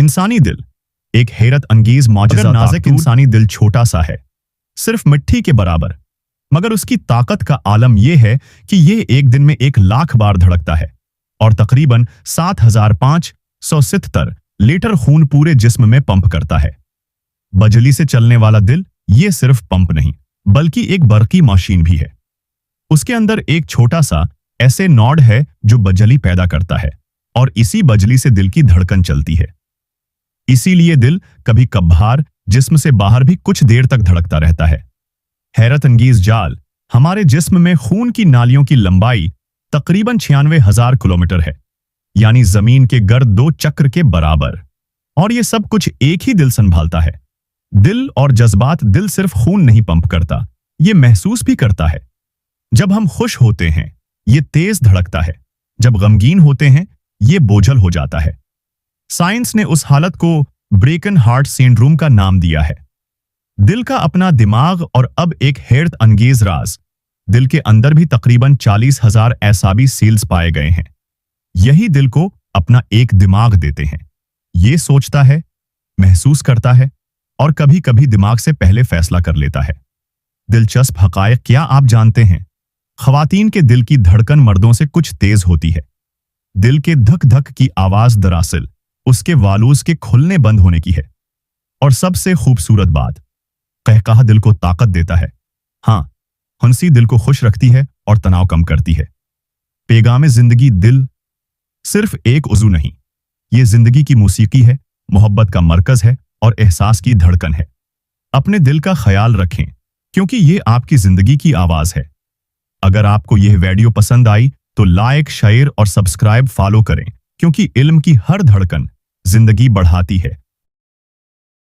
इंसानी दिल एक हैरत अंगेज मौजज़ा। नाज़ुक इंसानी दिल छोटा सा है, सिर्फ मिट्टी के बराबर, मगर उसकी ताकत का आलम यह है कि यह एक दिन में 1,00,000 बार धड़कता है और तकरीबन 7,577 लीटर खून पूरे जिस्म में पंप करता है। बिजली से चलने वाला दिल ये सिर्फ पंप नहीं बल्कि एक बरकी मशीन भी है। उसके अंदर एक छोटा सा ऐसे नॉड है जो बिजली पैदा करता है और इसी बिजली से दिल की धड़कन चलती है। इसीलिए दिल कभी कभार जिस्म से बाहर भी कुछ देर तक धड़कता रहता है। हैरत अंगेज जाल, हमारे जिस्म में खून की नालियों की लंबाई तकरीबन 96,000 किलोमीटर है, यानी जमीन के गर्द 2 चक्र के बराबर। और ये सब कुछ एक ही दिल संभालता है। दिल और जज्बात, दिल सिर्फ खून नहीं पंप करता, ये महसूस भी करता है। जब हम खुश होते हैं ये तेज धड़कता है, जब गमगीन होते हैं ये बोझल हो जाता है। साइंस ने उस हालत को ब्रेकन हार्ट सिंड्रोम का नाम दिया है। दिल का अपना दिमाग। और अब एक हैरत अंगेज राज, दिल के अंदर भी तकरीबन 40,000 एसाबी सेल्स पाए गए हैं। यही दिल को अपना एक दिमाग देते हैं। ये सोचता है, महसूस करता है और कभी कभी दिमाग से पहले फैसला कर लेता है। दिलचस्प हकायक क्या आप जानते हैं? ख्वातीन के दिल की धड़कन मर्दों से कुछ तेज होती है। दिल के धक धक की आवाज दरअसल उसके वालूज के खुलने बंद होने की है। और सबसे खूबसूरत बात, कहकहा दिल को ताकत देता है। हाँ, हंसी दिल को खुश रखती है और तनाव कम करती है। पैगामे जिंदगी दिल सिर्फ एक उज़ू नहीं, ये जिंदगी की मौसीकी है, मोहब्बत का मरकज है और एहसास की धड़कन है। अपने दिल का ख्याल रखें क्योंकि ये आपकी जिंदगी की आवाज है। अगर आपको यह वीडियो पसंद आई तो लाइक, शेयर और सब्सक्राइब फॉलो करें क्योंकि इल्म की हर धड़कन जिंदगी बढ़ाती है।